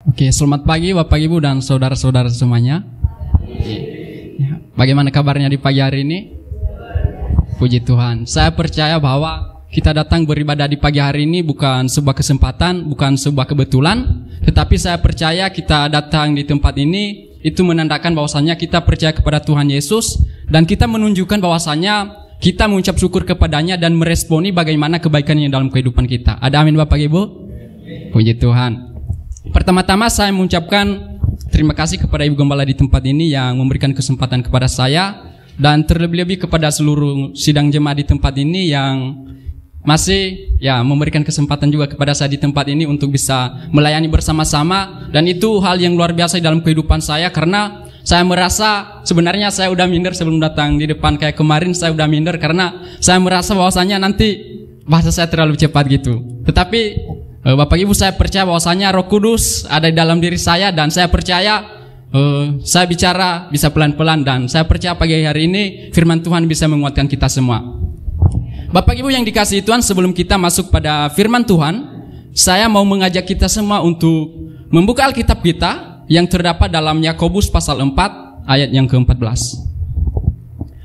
Oke, selamat pagi Bapak Ibu dan saudara-saudara semuanya. Bagaimana kabarnya di pagi hari ini? Puji Tuhan. Saya percaya bahwa kita datang beribadah di pagi hari ini bukan sebuah kesempatan, bukan sebuah kebetulan, tetapi saya percaya kita datang di tempat ini itu menandakan bahwasanya kita percaya kepada Tuhan Yesus dan kita menunjukkan bahwasanya kita mengucap syukur kepadanya dan meresponi bagaimana kebaikannya dalam kehidupan kita. Ada amin Bapak Ibu? Puji Tuhan. Pertama-tama saya mengucapkan terima kasih kepada Ibu Gembala di tempat ini yang memberikan kesempatan kepada saya dan terlebih-lebih kepada seluruh sidang jemaat di tempat ini yang masih memberikan kesempatan juga kepada saya di tempat ini untuk bisa melayani bersama-sama, dan itu hal yang luar biasa dalam kehidupan saya karena saya merasa sebenarnya saya udah minder sebelum datang di depan. Kayak kemarin saya udah minder karena saya merasa bahwasanya nanti bahasa saya terlalu cepat gitu. Tetapi Bapak Ibu, saya percaya bahwasanya Roh Kudus ada di dalam diri saya dan saya percaya saya bicara bisa pelan-pelan dan saya percaya pagi hari ini firman Tuhan bisa menguatkan kita semua. Bapak Ibu yang dikasihi Tuhan, sebelum kita masuk pada firman Tuhan, saya mau mengajak kita semua untuk membuka Alkitab kita yang terdapat dalam Yakobus pasal 4 ayat yang ke-14.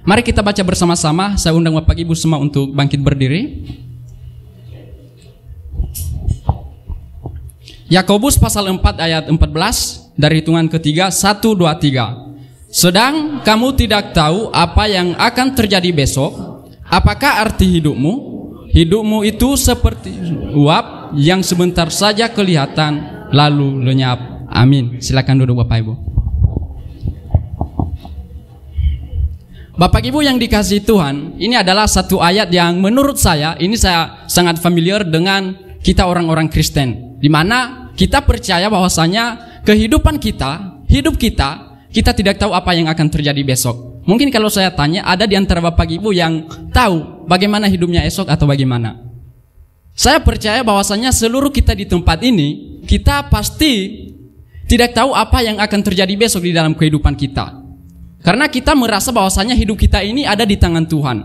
Mari kita baca bersama-sama. Saya undang Bapak Ibu semua untuk bangkit berdiri. Yakobus pasal 4 ayat 14 dari hitungan ketiga, 1, 2, 3. Sedang kamu tidak tahu apa yang akan terjadi besok. Apakah arti hidupmu? Hidupmu itu seperti uap yang sebentar saja kelihatan lalu lenyap. Amin. Silakan duduk Bapak Ibu. Bapak Ibu yang dikasihi Tuhan, ini adalah satu ayat yang menurut saya ini saya sangat familiar dengan kita orang-orang Kristen, di mana kita percaya bahwasanya kehidupan kita, hidup kita tidak tahu apa yang akan terjadi besok. Mungkin kalau saya tanya, ada di antara Bapak Ibu yang tahu bagaimana hidupnya esok atau bagaimana? Saya percaya bahwasanya seluruh kita di tempat ini, kita pasti tidak tahu apa yang akan terjadi besok di dalam kehidupan kita. Karena kita merasa bahwasanya hidup kita ini ada di tangan Tuhan.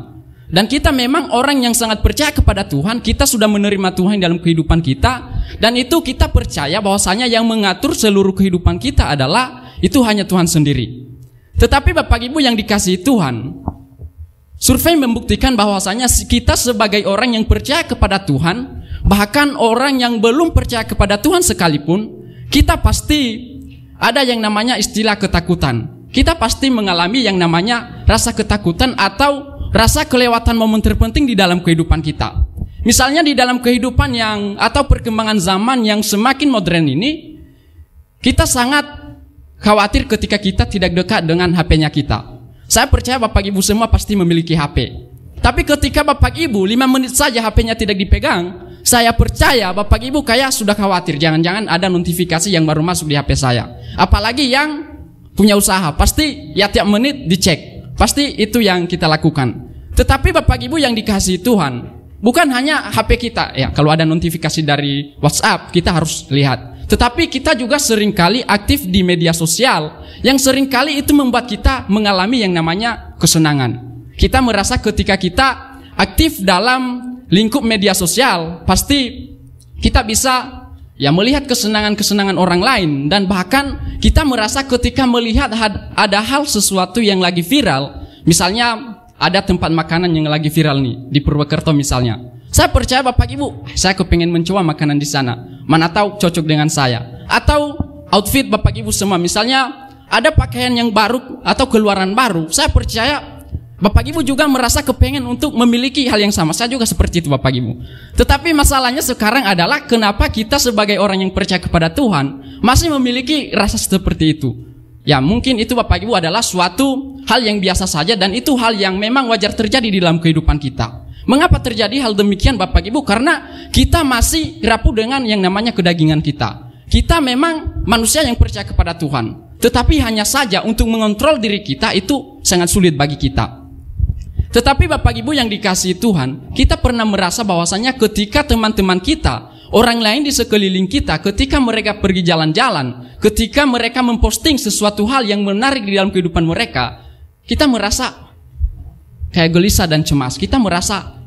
Dan kita memang orang yang sangat percaya kepada Tuhan, kita sudah menerima Tuhan dalam kehidupan kita, dan itu kita percaya bahwasanya yang mengatur seluruh kehidupan kita adalah itu hanya Tuhan sendiri. Tetapi Bapak Ibu yang dikasihi Tuhan, survei membuktikan bahwasanya kita sebagai orang yang percaya kepada Tuhan, bahkan orang yang belum percaya kepada Tuhan sekalipun, kita pasti ada yang namanya istilah ketakutan. Kita pasti mengalami yang namanya rasa ketakutan atau rasa kelewatan momen terpenting di dalam kehidupan kita. Misalnya di dalam kehidupan yang atau perkembangan zaman yang semakin modern ini, kita sangat khawatir ketika kita tidak dekat dengan HP-nya kita. Saya percaya Bapak Ibu semua pasti memiliki HP. Tapi ketika Bapak Ibu 5 menit saja HP-nya tidak dipegang, saya percaya Bapak Ibu kayak sudah khawatir, jangan-jangan ada notifikasi yang baru masuk di HP saya. Apalagi yang punya usaha, pasti ya tiap menit dicek. Pasti itu yang kita lakukan. Tetapi Bapak Ibu yang dikasihi Tuhan, bukan hanya HP kita, ya kalau ada notifikasi dari WhatsApp kita harus lihat. Tetapi kita juga seringkali aktif di media sosial yang seringkali itu membuat kita mengalami yang namanya kesenangan. Kita merasa ketika kita aktif dalam lingkup media sosial, pasti kita bisa melihat kesenangan-kesenangan orang lain, dan bahkan kita merasa ketika melihat ada hal sesuatu yang lagi viral, misalnya ada tempat makanan yang lagi viral nih di Purwokerto misalnya. Saya percaya Bapak Ibu, saya kepengen mencoba makanan di sana. Mana tahu cocok dengan saya. Atau outfit Bapak Ibu semua, misalnya ada pakaian yang baru atau keluaran baru. Saya percaya Bapak Ibu juga merasa kepengen untuk memiliki hal yang sama. Saya juga seperti itu Bapak Ibu. Tetapi masalahnya sekarang adalah kenapa kita sebagai orang yang percaya kepada Tuhan masih memiliki rasa seperti itu. Ya mungkin itu Bapak Ibu adalah suatu hal yang biasa saja, dan itu hal yang memang wajar terjadi di dalam kehidupan kita. Mengapa terjadi hal demikian Bapak Ibu? Karena kita masih rapuh dengan yang namanya kedagingan kita. Kita memang manusia yang percaya kepada Tuhan, tetapi hanya saja untuk mengontrol diri kita itu sangat sulit bagi kita. Tetapi Bapak Ibu yang dikasihi Tuhan, kita pernah merasa bahwasanya ketika teman-teman kita, orang lain di sekeliling kita, ketika mereka pergi jalan-jalan, ketika mereka memposting sesuatu hal yang menarik di dalam kehidupan mereka, kita merasa kayak gelisah dan cemas. Kita merasa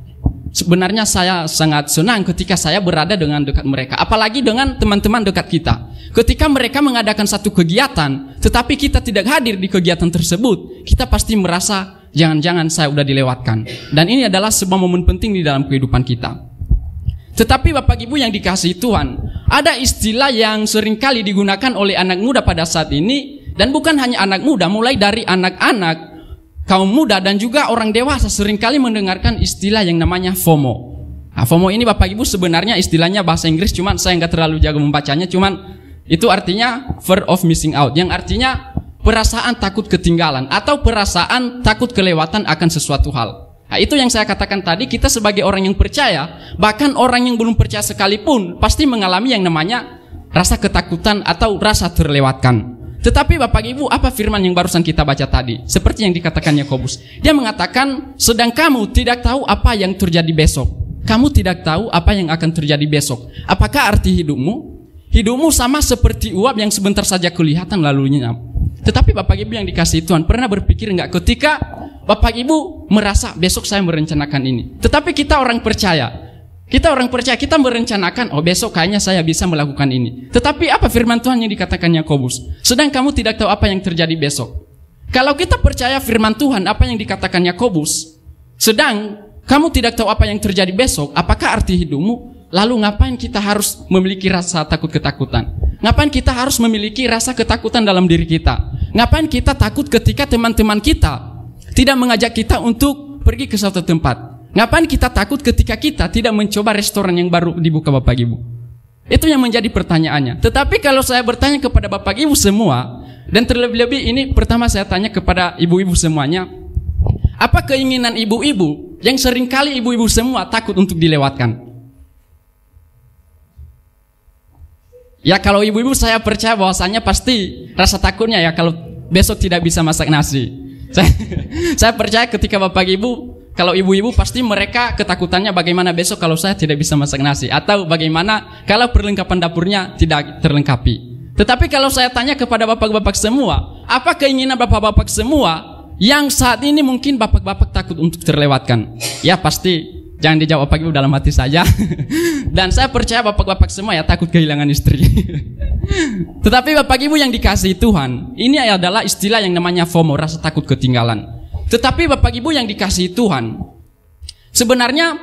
sebenarnya saya sangat senang ketika saya berada dengan dekat mereka, apalagi dengan teman-teman dekat kita. Ketika mereka mengadakan satu kegiatan, tetapi kita tidak hadir di kegiatan tersebut, kita pasti merasa jangan-jangan saya udah dilewatkan. Dan ini adalah sebuah momen penting di dalam kehidupan kita. Tetapi Bapak Ibu yang dikasihi Tuhan, ada istilah yang seringkali digunakan oleh anak muda pada saat ini, dan bukan hanya anak muda, mulai dari anak-anak, kaum muda dan juga orang dewasa seringkali mendengarkan istilah yang namanya FOMO. Nah, FOMO ini Bapak Ibu sebenarnya istilahnya bahasa Inggris, cuman saya nggak terlalu jago membacanya, cuman itu artinya fear of missing out, yang artinya perasaan takut ketinggalan atau perasaan takut kelewatan akan sesuatu hal. Nah, itu yang saya katakan tadi, kita sebagai orang yang percaya, bahkan orang yang belum percaya sekalipun pasti mengalami yang namanya rasa ketakutan atau rasa terlewatkan. Tetapi Bapak Ibu, apa firman yang barusan kita baca tadi? Seperti yang dikatakan Yakobus. Dia mengatakan, sedang kamu tidak tahu apa yang terjadi besok. Kamu tidak tahu apa yang akan terjadi besok. Apakah arti hidupmu? Hidupmu sama seperti uap yang sebentar saja kelihatan lalu lenyap. Tetapi Bapak Ibu yang dikasihi Tuhan, pernah berpikir enggak ketika Bapak Ibu merasa besok saya merencanakan ini? Tetapi kita orang percaya, kita merencanakan, oh besok kayaknya saya bisa melakukan ini. Tetapi apa firman Tuhan yang dikatakan Yakobus? Sedang kamu tidak tahu apa yang terjadi besok. Kalau kita percaya firman Tuhan, apa yang dikatakan Yakobus, sedang kamu tidak tahu apa yang terjadi besok, apakah arti hidupmu? Lalu ngapain kita harus memiliki rasa takut ketakutan? Ngapain kita harus memiliki rasa ketakutan dalam diri kita? Ngapain kita takut ketika teman-teman kita tidak mengajak kita untuk pergi ke suatu tempat? Ngapain kita takut ketika kita tidak mencoba restoran yang baru dibuka Bapak Ibu? Itu yang menjadi pertanyaannya. Tetapi kalau saya bertanya kepada Bapak Ibu semua, dan terlebih-lebih ini pertama saya tanya kepada ibu-ibu semuanya, apa keinginan ibu-ibu yang seringkali ibu-ibu semua takut untuk dilewatkan? Ya kalau ibu-ibu saya percaya bahwasannya pasti rasa takutnya ya kalau besok tidak bisa masak nasi. Saya percaya ketika Bapak Ibu, kalau ibu-ibu pasti mereka ketakutannya bagaimana besok kalau saya tidak bisa masak nasi, atau bagaimana kalau perlengkapan dapurnya tidak terlengkapi. Tetapi kalau saya tanya kepada bapak-bapak semua, apa keinginan bapak-bapak semua yang saat ini mungkin bapak-bapak takut untuk terlewatkan? Ya pasti jangan dijawab Bapak Ibu dalam hati saja. Dan saya percaya bapak-bapak semua ya takut kehilangan istri. Tetapi Bapak Ibu yang dikasihi Tuhan, ini adalah istilah yang namanya FOMO, rasa takut ketinggalan. Tetapi Bapak Ibu yang dikasihi Tuhan, sebenarnya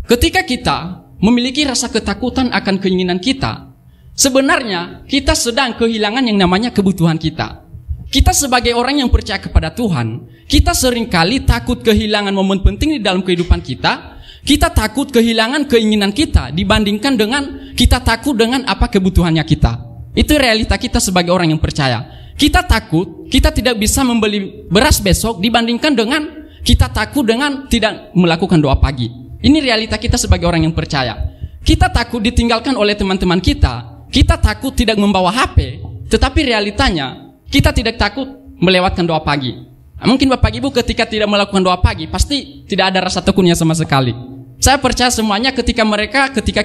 ketika kita memiliki rasa ketakutan akan keinginan kita, sebenarnya kita sedang kehilangan yang namanya kebutuhan kita. Kita sebagai orang yang percaya kepada Tuhan, kita seringkali takut kehilangan momen penting di dalam kehidupan kita. Kita takut kehilangan keinginan kita dibandingkan dengan kita takut dengan apa kebutuhannya kita. Itu realita kita sebagai orang yang percaya. Kita takut kita tidak bisa membeli beras besok dibandingkan dengan kita takut dengan tidak melakukan doa pagi. Ini realita kita sebagai orang yang percaya. Kita takut ditinggalkan oleh teman-teman kita. Kita takut tidak membawa HP. Tetapi realitanya kita tidak takut melewatkan doa pagi. Mungkin Bapak Ibu ketika tidak melakukan doa pagi pasti tidak ada rasa takutnya sama sekali. Saya percaya semuanya ketika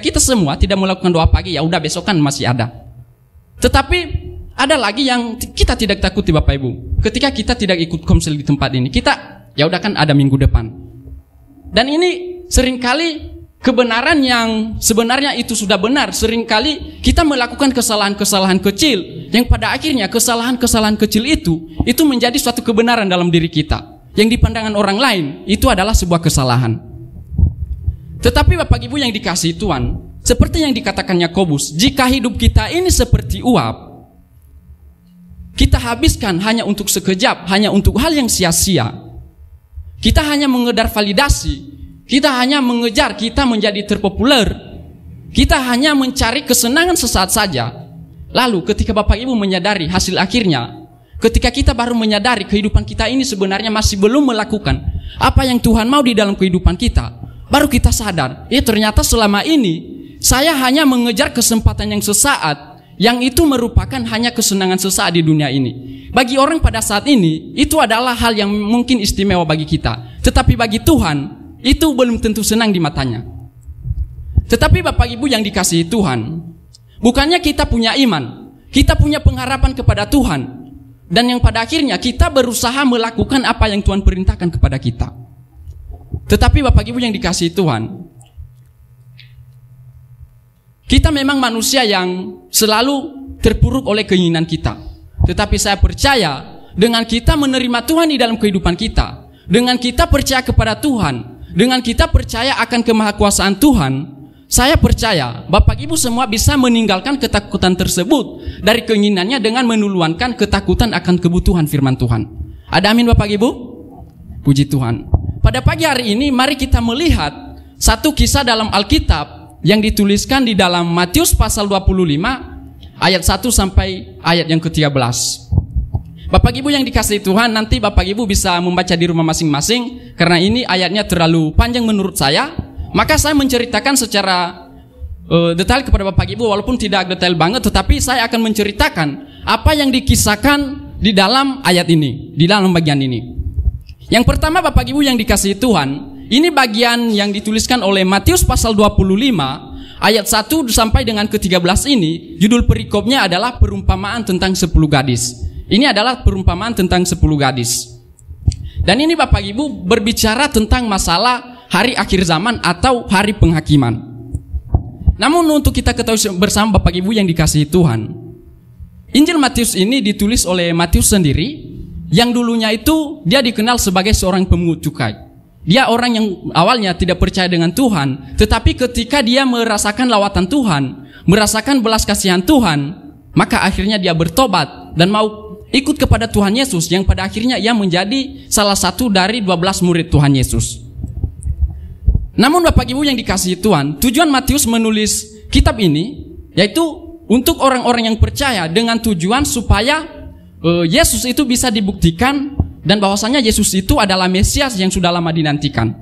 kita semua tidak melakukan doa pagi, ya udah besok kan masih ada. Tetapi ada lagi yang kita tidak takuti Bapak Ibu. Ketika kita tidak ikut komsel di tempat ini, kita ya udah kan ada minggu depan. Dan ini seringkali kebenaran yang sebenarnya itu sudah benar. Seringkali kita melakukan kesalahan-kesalahan kecil yang pada akhirnya kesalahan-kesalahan kecil itu menjadi suatu kebenaran dalam diri kita. Yang di pandangan orang lain itu adalah sebuah kesalahan. Tetapi Bapak Ibu yang dikasihi Tuhan, seperti yang dikatakan Yakobus, jika hidup kita ini seperti uap, kita habiskan hanya untuk sekejap, hanya untuk hal yang sia-sia. Kita hanya mengejar validasi, kita hanya mengejar kita menjadi terpopuler, kita hanya mencari kesenangan sesaat saja. Lalu ketika Bapak Ibu menyadari hasil akhirnya, ketika kita baru menyadari kehidupan kita ini sebenarnya masih belum melakukan apa yang Tuhan mau di dalam kehidupan kita, baru kita sadar, ternyata selama ini saya hanya mengejar kesempatan yang sesaat, yang itu merupakan hanya kesenangan sesaat di dunia ini. Bagi orang pada saat ini, itu adalah hal yang mungkin istimewa bagi kita. Tetapi bagi Tuhan, itu belum tentu senang di matanya. Tetapi Bapak Ibu yang dikasihi Tuhan, bukannya kita punya iman, kita punya pengharapan kepada Tuhan, dan yang pada akhirnya kita berusaha melakukan apa yang Tuhan perintahkan kepada kita. Tetapi Bapak Ibu yang dikasihi Tuhan, kita memang manusia yang selalu terpuruk oleh keinginan kita. Tetapi saya percaya dengan kita menerima Tuhan di dalam kehidupan kita, dengan kita percaya kepada Tuhan, dengan kita percaya akan kemahakuasaan Tuhan, saya percaya Bapak Ibu semua bisa meninggalkan ketakutan tersebut dari keinginannya dengan menuluankan ketakutan akan kebutuhan firman Tuhan. Ada amin Bapak Ibu? Puji Tuhan. Pada pagi hari ini mari kita melihat satu kisah dalam Alkitab yang dituliskan di dalam Matius pasal 25 ayat 1 sampai ayat yang ke-13. Bapak Ibu yang dikasihi Tuhan, nanti Bapak Ibu bisa membaca di rumah masing-masing, karena ini ayatnya terlalu panjang menurut saya. Maka saya menceritakan secara detail kepada Bapak Ibu, walaupun tidak detail banget, tetapi saya akan menceritakan apa yang dikisahkan di dalam ayat ini, di dalam bagian ini. Yang pertama Bapak Ibu yang dikasihi Tuhan, ini bagian yang dituliskan oleh Matius pasal 25 ayat 1 sampai dengan ke-13 ini, judul perikopnya adalah perumpamaan tentang 10 gadis. Ini adalah perumpamaan tentang 10 gadis. Dan ini Bapak Ibu berbicara tentang masalah hari akhir zaman atau hari penghakiman. Namun untuk kita ketahui bersama Bapak Ibu yang dikasihi Tuhan, Injil Matius ini ditulis oleh Matius sendiri, yang dulunya itu dia dikenal sebagai seorang pemungut cukai. Dia orang yang awalnya tidak percaya dengan Tuhan, tetapi ketika dia merasakan lawatan Tuhan, merasakan belas kasihan Tuhan, maka akhirnya dia bertobat dan mau ikut kepada Tuhan Yesus, yang pada akhirnya ia menjadi salah satu dari 12 murid Tuhan Yesus. Namun Bapak Ibu yang dikasihi Tuhan, tujuan Matius menulis kitab ini yaitu untuk orang-orang yang percaya, dengan tujuan supaya Yesus itu bisa dibuktikan dan bahwasanya Yesus itu adalah Mesias yang sudah lama dinantikan.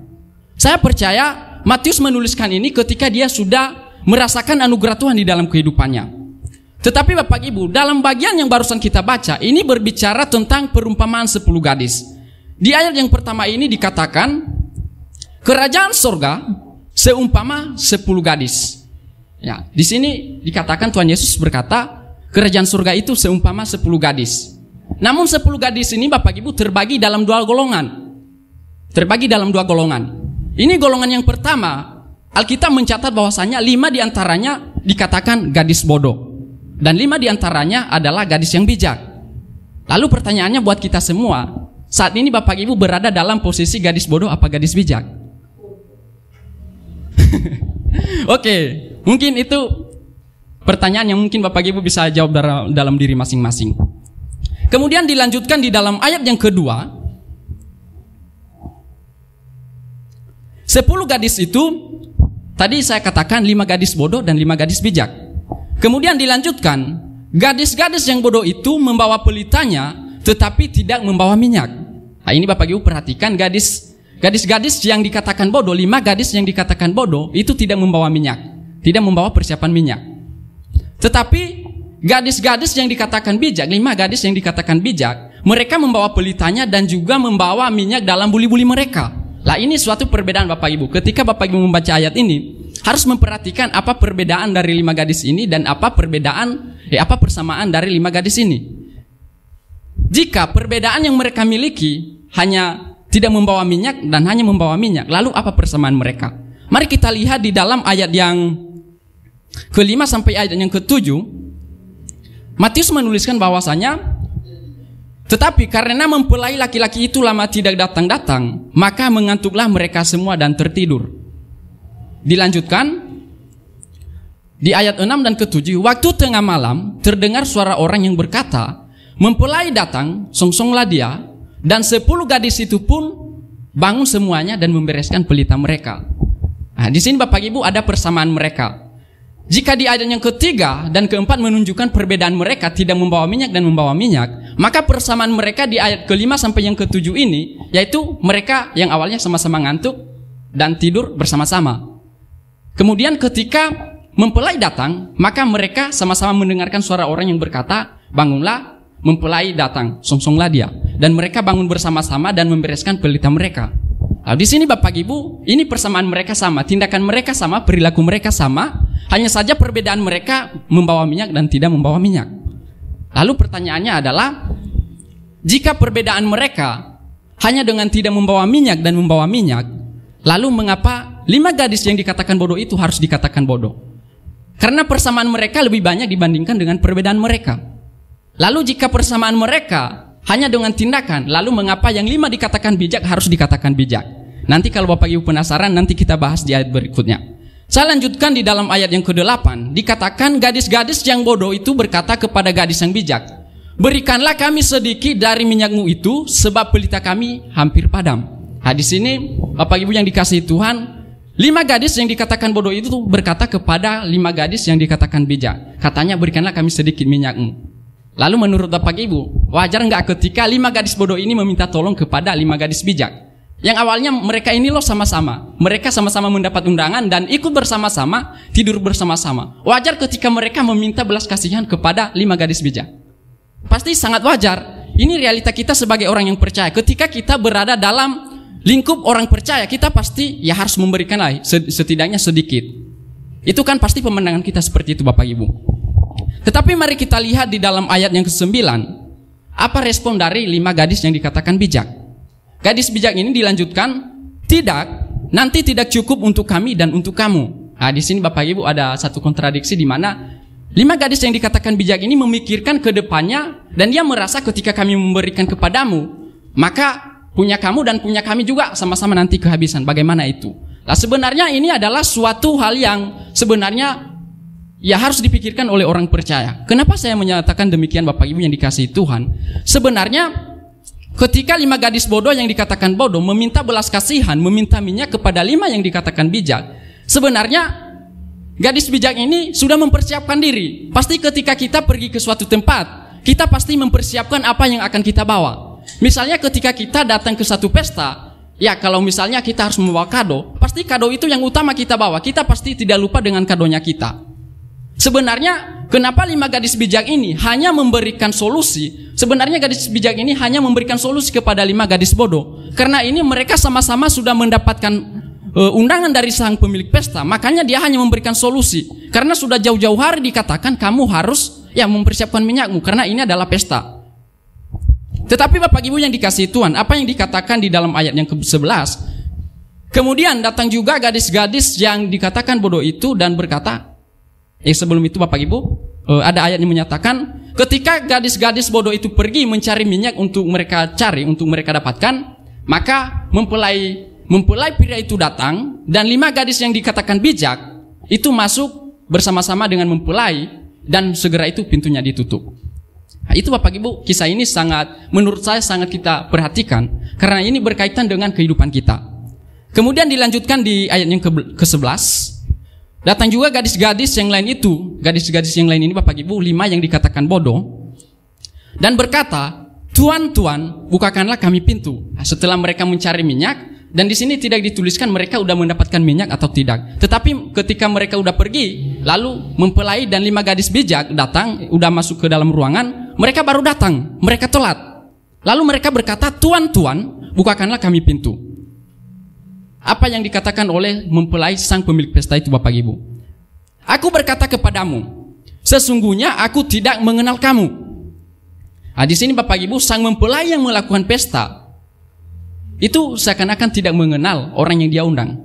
Saya percaya Matius menuliskan ini ketika dia sudah merasakan anugerah Tuhan di dalam kehidupannya. Tetapi Bapak Ibu, dalam bagian yang barusan kita baca, ini berbicara tentang perumpamaan 10 gadis. Di ayat yang pertama ini dikatakan, kerajaan sorga seumpama 10 gadis. Ya, di sini dikatakan Tuhan Yesus berkata, kerajaan surga itu seumpama 10 gadis. Namun 10 gadis ini Bapak Ibu terbagi dalam 2 golongan. Terbagi dalam 2 golongan. Ini golongan yang pertama, Alkitab mencatat bahwasanya 5 diantaranya dikatakan gadis bodoh, dan 5 diantaranya adalah gadis yang bijak. Lalu pertanyaannya buat kita semua, saat ini Bapak Ibu berada dalam posisi gadis bodoh apa gadis bijak? Oke, mungkin itu pertanyaan yang mungkin Bapak Ibu bisa jawab dalam diri masing-masing. Kemudian dilanjutkan di dalam ayat yang kedua, 10 gadis itu, tadi saya katakan 5 gadis bodoh dan 5 gadis bijak. Kemudian dilanjutkan, gadis-gadis yang bodoh itu membawa pelitanya tetapi tidak membawa minyak. Nah ini Bapak Ibu perhatikan, gadis-gadis yang dikatakan bodoh, 5 gadis yang dikatakan bodoh itu tidak membawa minyak, tidak membawa persiapan minyak. Tetapi gadis-gadis yang dikatakan bijak, 5 gadis yang dikatakan bijak, mereka membawa pelitanya dan juga membawa minyak dalam buli-buli mereka. Lah ini suatu perbedaan Bapak Ibu. Ketika Bapak Ibu membaca ayat ini, harus memperhatikan apa perbedaan dari 5 gadis ini dan apa persamaan dari 5 gadis ini. Jika perbedaan yang mereka miliki hanya tidak membawa minyak dan hanya membawa minyak, lalu apa persamaan mereka? Mari kita lihat di dalam ayat yang ke-5 sampai ayat yang ke-7. Matius menuliskan bahwasanya, tetapi karena mempelai laki-laki itu lama tidak datang-datang, maka mengantuklah mereka semua dan tertidur. Dilanjutkan di ayat 6 dan ke-7, waktu tengah malam terdengar suara orang yang berkata, mempelai datang, songsonglah dia, dan 10 gadis itu pun bangun semuanya dan membereskan pelita mereka. Nah, di sini Bapak Ibu ada persamaan mereka. Jika di ayat yang ketiga dan keempat menunjukkan perbedaan mereka tidak membawa minyak dan membawa minyak, maka persamaan mereka di ayat ke-5 sampai yang ke-7 ini, yaitu mereka yang awalnya sama-sama ngantuk dan tidur bersama-sama. Kemudian ketika mempelai datang, maka mereka sama-sama mendengarkan suara orang yang berkata, bangunlah, mempelai datang, songsonglah dia. Dan mereka bangun bersama-sama dan membereskan pelita mereka. Nah, di sini Bapak Ibu, ini persamaan mereka sama, tindakan mereka sama, perilaku mereka sama, hanya saja perbedaan mereka membawa minyak dan tidak membawa minyak. Lalu pertanyaannya adalah, jika perbedaan mereka hanya dengan tidak membawa minyak dan membawa minyak, Lalu mengapa 5 gadis yang dikatakan bodoh itu harus dikatakan bodoh? Karena persamaan mereka lebih banyak dibandingkan dengan perbedaan mereka. Lalu jika persamaan mereka hanya dengan tindakan, lalu mengapa yang 5 dikatakan bijak harus dikatakan bijak? Nanti kalau Bapak Ibu penasaran, nanti kita bahas di ayat berikutnya. Saya lanjutkan di dalam ayat yang ke-8, dikatakan gadis-gadis yang bodoh itu berkata kepada gadis yang bijak, berikanlah kami sedikit dari minyakmu itu, sebab pelita kami hampir padam. Nah, di sini Bapak Ibu yang dikasihi Tuhan, 5 gadis yang dikatakan bodoh itu berkata kepada 5 gadis yang dikatakan bijak. Katanya, berikanlah kami sedikit minyakmu. Lalu menurut Bapak Ibu, wajar nggak ketika 5 gadis bodoh ini meminta tolong kepada 5 gadis bijak? Yang awalnya mereka ini loh sama-sama. Mereka sama-sama mendapat undangan dan ikut bersama-sama, tidur bersama-sama. Wajar ketika mereka meminta belas kasihan kepada 5 gadis bijak. Pasti sangat wajar. Ini realita kita sebagai orang yang percaya. Ketika kita berada dalam lingkup orang percaya, kita pasti ya harus memberikan lah setidaknya sedikit. Itu kan pasti pemandangan kita seperti itu Bapak Ibu. Tetapi mari kita lihat di dalam ayat yang ke-9, apa respon dari 5 gadis yang dikatakan bijak. Gadis bijak ini dilanjutkan, tidak, nanti tidak cukup untuk kami dan untuk kamu. Nah, di sini Bapak Ibu ada satu kontradiksi di mana 5 gadis yang dikatakan bijak ini memikirkan ke depannya, dan dia merasa ketika kami memberikan kepadamu, maka punya kamu dan punya kami juga sama-sama nanti kehabisan. Bagaimana itu? Nah, sebenarnya ini adalah suatu hal yang sebenarnya ya harus dipikirkan oleh orang percaya. Kenapa saya menyatakan demikian Bapak Ibu yang dikasihi Tuhan? Sebenarnya ketika 5 gadis bodoh yang dikatakan bodoh meminta belas kasihan, meminta minyak kepada 5 yang dikatakan bijak, sebenarnya gadis bijak ini sudah mempersiapkan diri. Pasti ketika kita pergi ke suatu tempat, kita pasti mempersiapkan apa yang akan kita bawa. Misalnya ketika kita datang ke satu pesta, ya kalau misalnya kita harus membawa kado, pasti kado itu yang utama kita bawa. Kita pasti tidak lupa dengan kadonya kita. Sebenarnya kenapa 5 gadis bijak ini hanya memberikan solusi? Sebenarnya gadis bijak ini hanya memberikan solusi kepada 5 gadis bodoh. Karena ini mereka sama-sama sudah mendapatkan undangan dari sang pemilik pesta. Makanya dia hanya memberikan solusi. Karena sudah jauh-jauh hari dikatakan kamu harus ya mempersiapkan minyakmu, karena ini adalah pesta. Tetapi Bapak Ibu yang dikasihi Tuhan, apa yang dikatakan di dalam ayat yang ke-11? Kemudian datang juga gadis-gadis yang dikatakan bodoh itu dan berkata, sebelum itu Bapak Ibu, ada ayat yang menyatakan, ketika gadis-gadis bodoh itu pergi mencari minyak untuk mereka cari, untuk mereka dapatkan, maka mempelai pria itu datang, dan 5 gadis yang dikatakan bijak itu masuk bersama-sama dengan mempelai, dan segera itu pintunya ditutup. Nah, itu Bapak Ibu, kisah ini menurut saya sangat kita perhatikan, karena ini berkaitan dengan kehidupan kita. Kemudian dilanjutkan di ayat yang ke-11, datang juga gadis-gadis yang lain itu, gadis-gadis yang lain ini Bapak Ibu, 5 yang dikatakan bodoh, dan berkata, Tuan, Tuan, bukakanlah kami pintu. Nah, setelah mereka mencari minyak, dan di sini tidak dituliskan mereka sudah mendapatkan minyak atau tidak. Tetapi ketika mereka sudah pergi, lalu mempelai dan 5 gadis bijak datang, sudah masuk ke dalam ruangan, mereka baru datang, mereka telat. Lalu mereka berkata, Tuan, Tuan, bukakanlah kami pintu. Apa yang dikatakan oleh mempelai sang pemilik pesta itu Bapak Ibu? Aku berkata kepadamu, sesungguhnya aku tidak mengenal kamu. Nah, di sini Bapak Ibu, sang mempelai yang melakukan pesta itu seakan-akan tidak mengenal orang yang dia undang.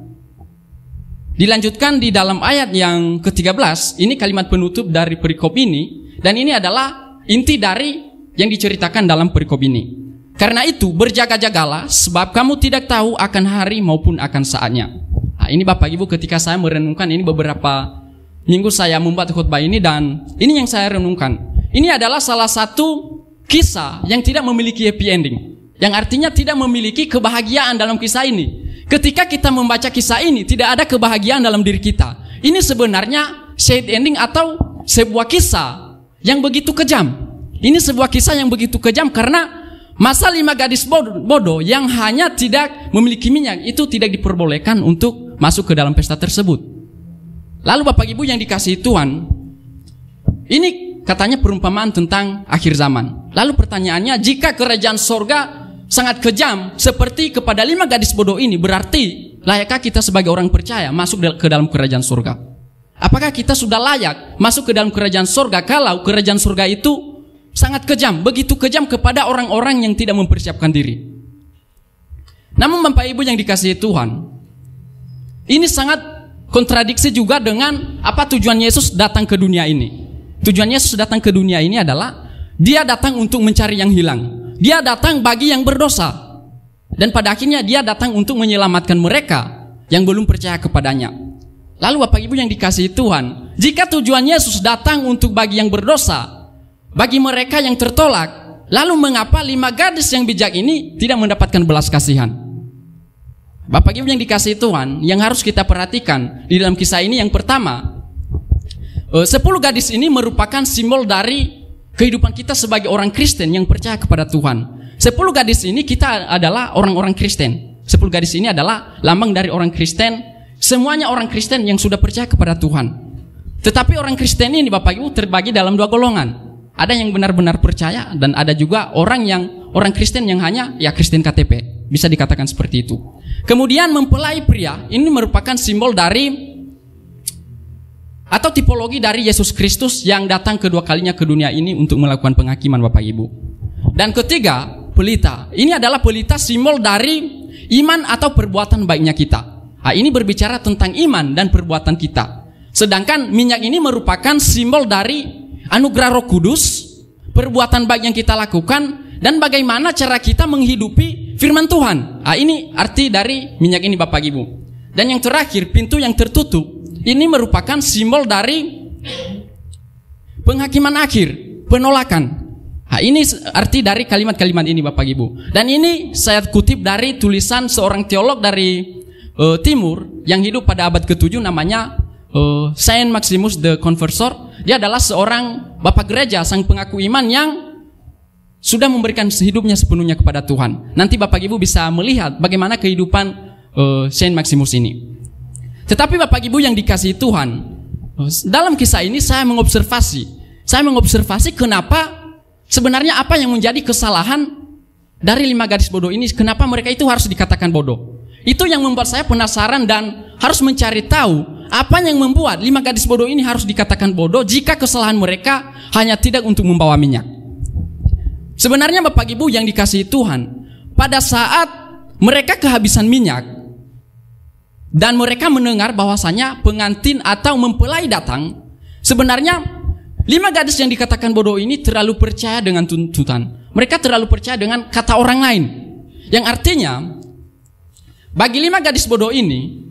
Dilanjutkan di dalam ayat yang ke-13, ini kalimat penutup dari perikop ini, dan ini adalah inti dari yang diceritakan dalam perikop ini. Karena itu berjaga-jagalah, sebab kamu tidak tahu akan hari maupun akan saatnya. Nah, ini Bapak Ibu ketika saya merenungkan ini beberapa minggu saya membuat khotbah ini, dan ini yang saya renungkan. Ini adalah salah satu kisah yang tidak memiliki happy ending, yang artinya tidak memiliki kebahagiaan dalam kisah ini. Ketika kita membaca kisah ini, tidak ada kebahagiaan dalam diri kita. Ini sebenarnya sad ending atau sebuah kisah yang begitu kejam. Ini sebuah kisah yang begitu kejam karena masa 5 gadis bodoh yang hanya tidak memiliki minyak itu tidak diperbolehkan untuk masuk ke dalam pesta tersebut. Lalu Bapak Ibu yang dikasihi Tuhan, ini katanya perumpamaan tentang akhir zaman. Lalu pertanyaannya, jika kerajaan sorga sangat kejam seperti kepada 5 gadis bodoh ini, berarti layakkah kita sebagai orang percaya masuk ke dalam kerajaan surga? Apakah kita sudah layak masuk ke dalam kerajaan surga kalau kerajaan surga itu sangat kejam, begitu kejam kepada orang-orang yang tidak mempersiapkan diri? Namun Bapak Ibu yang dikasihi Tuhan, Ini sangat kontradiksi juga dengan apa tujuan Yesus datang ke dunia ini. Tujuan Yesus datang ke dunia ini adalah Dia datang untuk mencari yang hilang. Dia datang bagi yang berdosa. Dan pada akhirnya Dia datang untuk menyelamatkan mereka yang belum percaya kepadanya. Lalu Bapak Ibu yang dikasihi Tuhan, jika tujuan Yesus datang untuk bagi yang berdosa, bagi mereka yang tertolak, lalu mengapa 5 gadis yang bijak ini tidak mendapatkan belas kasihan? Bapak Ibu yang dikasihi Tuhan, yang harus kita perhatikan di dalam kisah ini, yang pertama, 10 gadis ini merupakan simbol dari kehidupan kita sebagai orang Kristen yang percaya kepada Tuhan. 10 gadis ini kita adalah orang-orang Kristen. 10 gadis ini adalah lambang dari orang Kristen. Semuanya orang Kristen yang sudah percaya kepada Tuhan. Tetapi orang Kristen ini Bapak Ibu terbagi dalam 2 golongan. Ada yang benar-benar percaya dan ada juga orang Kristen yang hanya Kristen KTP. Bisa dikatakan seperti itu. Kemudian mempelai pria ini merupakan simbol dari atau tipologi dari Yesus Kristus yang datang kedua kalinya ke dunia ini untuk melakukan penghakiman Bapak Ibu. Dan ketiga, pelita. Ini adalah pelita simbol dari iman atau perbuatan baiknya kita. Ini berbicara tentang iman dan perbuatan kita. Sedangkan minyak ini merupakan simbol dari anugerah Roh Kudus, perbuatan baik yang kita lakukan, dan bagaimana cara kita menghidupi firman Tuhan. Ini arti dari minyak ini Bapak Ibu. Dan yang terakhir, pintu yang tertutup. Ini merupakan simbol dari penghakiman akhir, penolakan. Ini arti dari kalimat-kalimat ini Bapak Ibu. Dan ini saya kutip dari tulisan seorang teolog dari Timur yang hidup pada abad ke-7, namanya Saint Maximus the Confessor. Dia adalah seorang bapak gereja, sang pengaku iman yang sudah memberikan hidupnya sepenuhnya kepada Tuhan. Nanti Bapak Ibu bisa melihat bagaimana kehidupan Saint Maximus ini. Tetapi Bapak Ibu yang dikasihi Tuhan, dalam kisah ini saya mengobservasi kenapa sebenarnya apa yang menjadi kesalahan dari 5 gadis bodoh ini, kenapa mereka itu harus dikatakan bodoh. Itu yang membuat saya penasaran dan harus mencari tahu apa yang membuat 5 gadis bodoh ini harus dikatakan bodoh jika kesalahan mereka hanya tidak untuk membawa minyak. Sebenarnya Bapak Ibu yang dikasihi Tuhan, pada saat mereka kehabisan minyak dan mereka mendengar bahwasanya pengantin atau mempelai datang, sebenarnya 5 gadis yang dikatakan bodoh ini terlalu percaya dengan tuntutan. Mereka terlalu percaya dengan kata orang lain. Yang artinya bagi 5 gadis bodoh ini,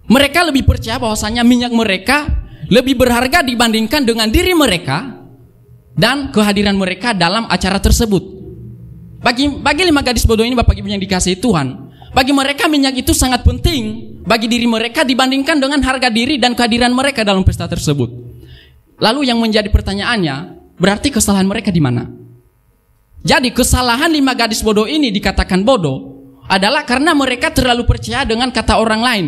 mereka lebih percaya bahwasanya minyak mereka lebih berharga dibandingkan dengan diri mereka dan kehadiran mereka dalam acara tersebut. Bagi 5 gadis bodoh ini Bapak Ibu yang dikasihi Tuhan, bagi mereka minyak itu sangat penting bagi diri mereka dibandingkan dengan harga diri dan kehadiran mereka dalam pesta tersebut. Lalu yang menjadi pertanyaannya, berarti kesalahan mereka di mana? Jadi kesalahan 5 gadis bodoh ini dikatakan bodoh adalah karena mereka terlalu percaya dengan kata orang lain.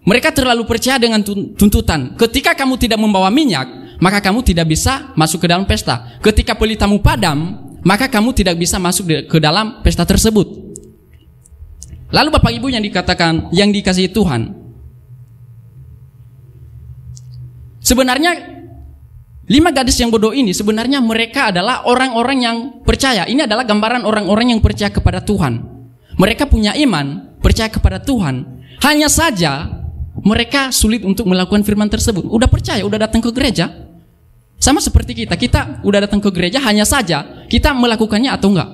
Mereka terlalu percaya dengan tuntutan. Ketika kamu tidak membawa minyak, maka kamu tidak bisa masuk ke dalam pesta. Ketika pelitamu padam, maka kamu tidak bisa masuk ke dalam pesta tersebut. Lalu Bapak Ibu yang dikasihi Tuhan, sebenarnya 5 gadis yang bodoh ini sebenarnya mereka adalah orang-orang yang percaya. Ini adalah gambaran orang-orang yang percaya kepada Tuhan. Mereka punya iman, percaya kepada Tuhan. Hanya saja mereka sulit untuk melakukan firman tersebut. Udah percaya, udah datang ke gereja. Sama seperti kita udah datang ke gereja, hanya saja kita melakukannya atau enggak.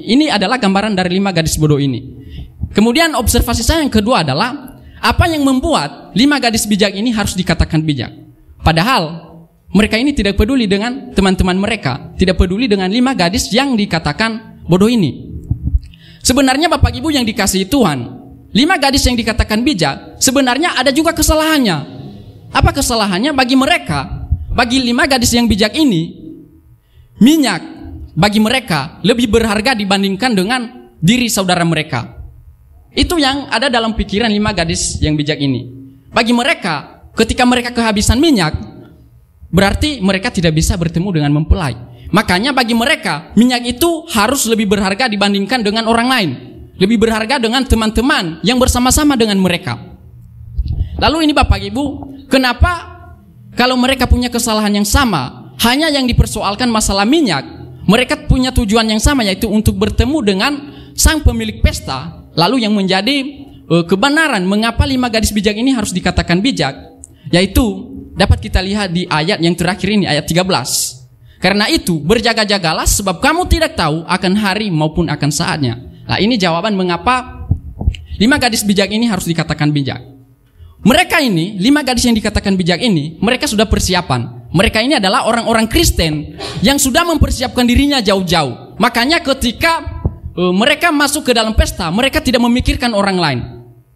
Ini adalah gambaran dari 5 gadis bodoh ini. Kemudian observasi saya yang kedua adalah apa yang membuat 5 gadis bijak ini harus dikatakan bijak. Padahal mereka ini tidak peduli dengan teman-teman mereka, tidak peduli dengan 5 gadis yang dikatakan bodoh ini. Sebenarnya Bapak Ibu yang dikasihi Tuhan, 5 gadis yang dikatakan bijak, sebenarnya ada juga kesalahannya. Apa kesalahannya? Bagi mereka, bagi 5 gadis yang bijak ini, minyak bagi mereka lebih berharga dibandingkan dengan diri saudara mereka. Itu yang ada dalam pikiran 5 gadis yang bijak ini. Bagi mereka, ketika mereka kehabisan minyak, berarti mereka tidak bisa bertemu dengan mempelai. Makanya bagi mereka, minyak itu harus lebih berharga dibandingkan dengan orang lain. Lebih berharga dengan teman-teman yang bersama-sama dengan mereka. Lalu ini Bapak Ibu, kenapa kalau mereka punya kesalahan yang sama, hanya yang dipersoalkan masalah minyak, mereka punya tujuan yang sama, yaitu untuk bertemu dengan sang pemilik pesta. Lalu yang menjadi kebenaran mengapa 5 gadis bijak ini harus dikatakan bijak, yaitu dapat kita lihat di ayat yang terakhir ini, ayat 13. Karena itu berjaga-jagalah sebab kamu tidak tahu akan hari maupun akan saatnya. Nah, ini jawaban mengapa 5 gadis bijak ini harus dikatakan bijak. Mereka ini, 5 gadis yang dikatakan bijak ini, mereka sudah persiapan. Mereka ini adalah orang-orang Kristen yang sudah mempersiapkan dirinya jauh-jauh. Makanya ketika mereka masuk ke dalam pesta, mereka tidak memikirkan orang lain.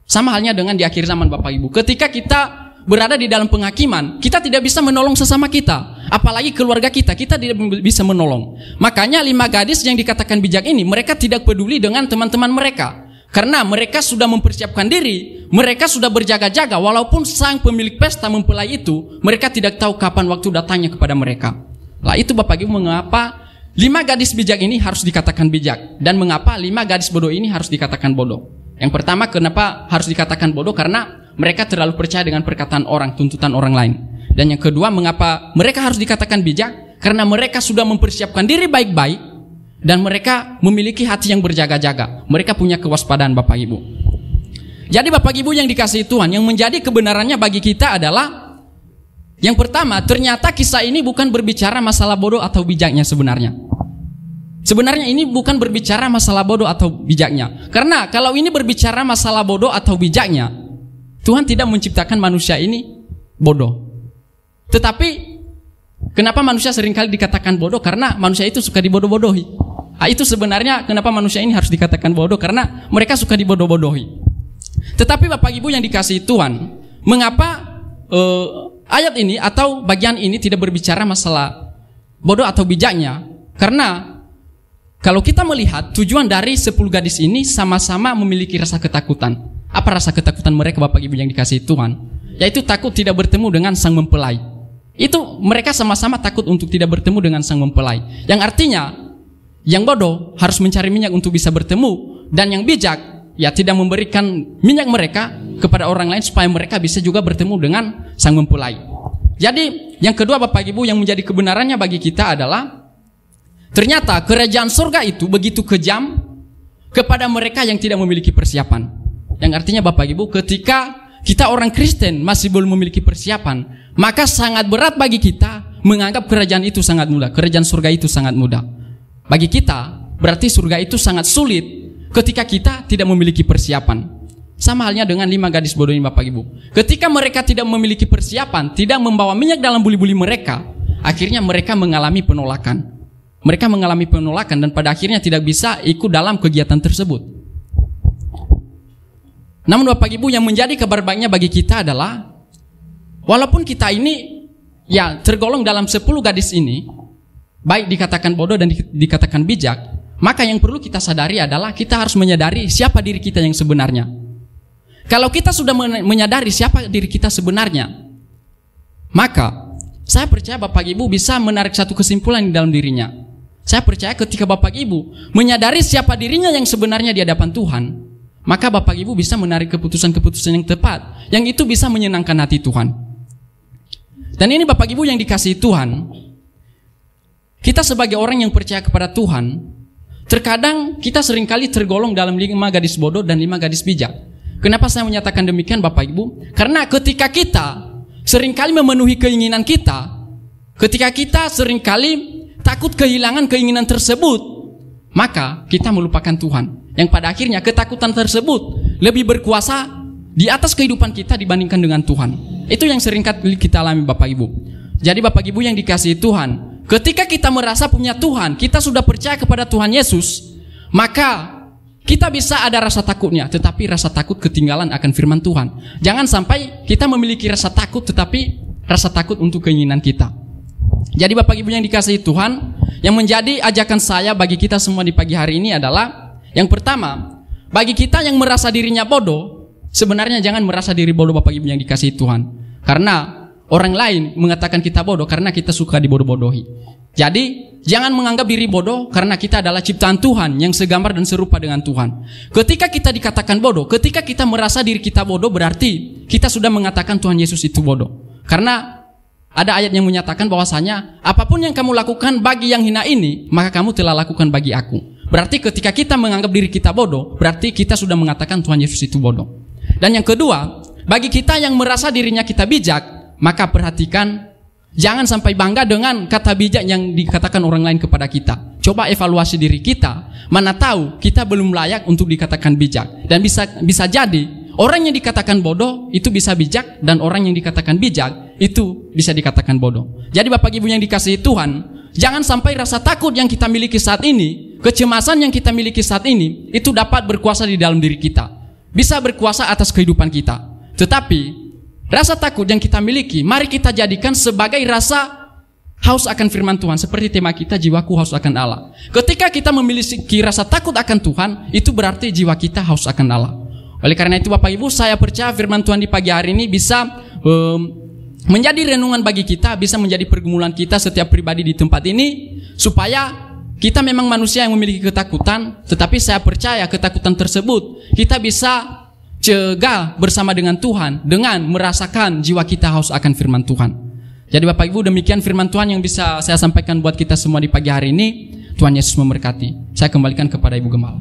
Sama halnya dengan di akhir zaman Bapak Ibu. Ketika kita berada di dalam penghakiman, kita tidak bisa menolong sesama kita, apalagi keluarga kita tidak bisa menolong. Makanya 5 gadis yang dikatakan bijak ini, mereka tidak peduli dengan teman-teman mereka. Karena mereka sudah mempersiapkan diri, mereka sudah berjaga-jaga. Walaupun sang pemilik pesta mempelai itu, mereka tidak tahu kapan waktu datangnya kepada mereka. Lah itu Bapak Ibu mengapa 5 gadis bijak ini harus dikatakan bijak. Dan mengapa 5 gadis bodoh ini harus dikatakan bodoh. Yang pertama, kenapa harus dikatakan bodoh? Karena mereka terlalu percaya dengan perkataan orang, tuntutan orang lain. Dan yang kedua, mengapa mereka harus dikatakan bijak? Karena mereka sudah mempersiapkan diri baik-baik. Dan mereka memiliki hati yang berjaga-jaga. Mereka punya kewaspadaan Bapak Ibu. Jadi Bapak Ibu yang dikasihi Tuhan, yang menjadi kebenarannya bagi kita adalah, yang pertama, ternyata kisah ini bukan berbicara masalah bodoh atau bijaknya sebenarnya. Sebenarnya ini bukan berbicara masalah bodoh atau bijaknya. Karena kalau ini berbicara masalah bodoh atau bijaknya, Tuhan tidak menciptakan manusia ini bodoh. Tetapi kenapa manusia seringkali dikatakan bodoh? Karena manusia itu suka dibodoh-bodohi. Itu sebenarnya kenapa manusia ini harus dikatakan bodoh, karena mereka suka dibodoh-bodohi. Tetapi Bapak Ibu yang dikasihi Tuhan, mengapa ayat ini atau bagian ini tidak berbicara masalah bodoh atau bijaknya? Karena kalau kita melihat tujuan dari 10 gadis ini sama-sama memiliki rasa ketakutan. Apa rasa ketakutan mereka Bapak Ibu yang dikasihi Tuhan? Yaitu takut tidak bertemu dengan sang mempelai. Itu mereka sama-sama takut untuk tidak bertemu dengan sang mempelai. Yang artinya yang bodoh harus mencari minyak untuk bisa bertemu, dan yang bijak ya tidak memberikan minyak mereka kepada orang lain supaya mereka bisa juga bertemu dengan sang mempelai. Jadi yang kedua Bapak Ibu yang menjadi kebenarannya bagi kita adalah, ternyata kerajaan surga itu begitu kejam kepada mereka yang tidak memiliki persiapan. Yang artinya Bapak Ibu, ketika kita orang Kristen masih belum memiliki persiapan, maka sangat berat bagi kita menganggap kerajaan itu sangat mudah, kerajaan surga itu sangat mudah. Bagi kita, berarti surga itu sangat sulit ketika kita tidak memiliki persiapan. Sama halnya dengan 5 gadis bodoh ini Bapak Ibu. Ketika mereka tidak memiliki persiapan, tidak membawa minyak dalam buli-buli mereka, akhirnya mereka mengalami penolakan. Mereka mengalami penolakan dan pada akhirnya tidak bisa ikut dalam kegiatan tersebut. Namun Bapak Ibu yang menjadi kabar baiknya bagi kita adalah, walaupun kita ini ya tergolong dalam 10 gadis ini, baik dikatakan bodoh dan dikatakan bijak, maka yang perlu kita sadari adalah kita harus menyadari siapa diri kita yang sebenarnya. Kalau kita sudah menyadari siapa diri kita sebenarnya, maka saya percaya Bapak Ibu bisa menarik satu kesimpulan di dalam dirinya. Saya percaya ketika Bapak Ibu menyadari siapa dirinya yang sebenarnya di hadapan Tuhan, maka Bapak Ibu bisa menarik keputusan-keputusan yang tepat, yang itu bisa menyenangkan hati Tuhan. Dan ini Bapak Ibu yang dikasihi Tuhan, kita sebagai orang yang percaya kepada Tuhan, terkadang kita seringkali tergolong dalam 5 gadis bodoh dan 5 gadis bijak. Kenapa saya menyatakan demikian Bapak Ibu? Karena ketika kita seringkali memenuhi keinginan kita, ketika kita seringkali takut kehilangan keinginan tersebut, maka kita melupakan Tuhan. Yang pada akhirnya ketakutan tersebut lebih berkuasa di atas kehidupan kita dibandingkan dengan Tuhan. Itu yang seringkali kita alami Bapak Ibu. Jadi Bapak Ibu yang dikasihi Tuhan, ketika kita merasa punya Tuhan, kita sudah percaya kepada Tuhan Yesus, maka kita bisa ada rasa takutnya, tetapi rasa takut ketinggalan akan firman Tuhan. Jangan sampai kita memiliki rasa takut, tetapi rasa takut untuk keinginan kita. Jadi Bapak Ibu yang dikasihi Tuhan, yang menjadi ajakan saya bagi kita semua di pagi hari ini adalah, yang pertama, bagi kita yang merasa dirinya bodoh, sebenarnya jangan merasa diri bodoh Bapak Ibu yang dikasihi Tuhan. Karena orang lain mengatakan kita bodoh karena kita suka dibodoh-bodohi. Jadi jangan menganggap diri bodoh karena kita adalah ciptaan Tuhan yang segambar dan serupa dengan Tuhan. Ketika kita dikatakan bodoh, ketika kita merasa diri kita bodoh, berarti kita sudah mengatakan Tuhan Yesus itu bodoh. Karena ada ayat yang menyatakan bahwasanya apapun yang kamu lakukan bagi yang hina ini, maka kamu telah lakukan bagi aku. Berarti ketika kita menganggap diri kita bodoh, berarti kita sudah mengatakan Tuhan Yesus itu bodoh. Dan yang kedua, bagi kita yang merasa dirinya kita bijak, maka perhatikan, jangan sampai bangga dengan kata bijak yang dikatakan orang lain kepada kita. Coba evaluasi diri kita, mana tahu kita belum layak untuk dikatakan bijak. Dan bisa jadi orang yang dikatakan bodoh itu bisa bijak, dan orang yang dikatakan bijak itu bisa dikatakan bodoh. Jadi Bapak Ibu yang dikasihi Tuhan, jangan sampai rasa takut yang kita miliki saat ini, kecemasan yang kita miliki saat ini, itu dapat berkuasa di dalam diri kita, bisa berkuasa atas kehidupan kita. Tetapi rasa takut yang kita miliki, mari kita jadikan sebagai rasa haus akan firman Tuhan. Seperti tema kita, jiwaku haus akan Allah. Ketika kita memiliki rasa takut akan Tuhan, itu berarti jiwa kita haus akan Allah. Oleh karena itu Bapak Ibu, saya percaya firman Tuhan di pagi hari ini bisa menjadi renungan bagi kita, bisa menjadi pergumulan kita setiap pribadi di tempat ini, supaya kita memang manusia yang memiliki ketakutan, tetapi saya percaya ketakutan tersebut kita bisa cegah bersama dengan Tuhan, dengan merasakan jiwa kita haus akan firman Tuhan. Jadi Bapak Ibu, demikian firman Tuhan yang bisa saya sampaikan buat kita semua di pagi hari ini. Tuhan Yesus memberkati. Saya kembalikan kepada Ibu Gembala.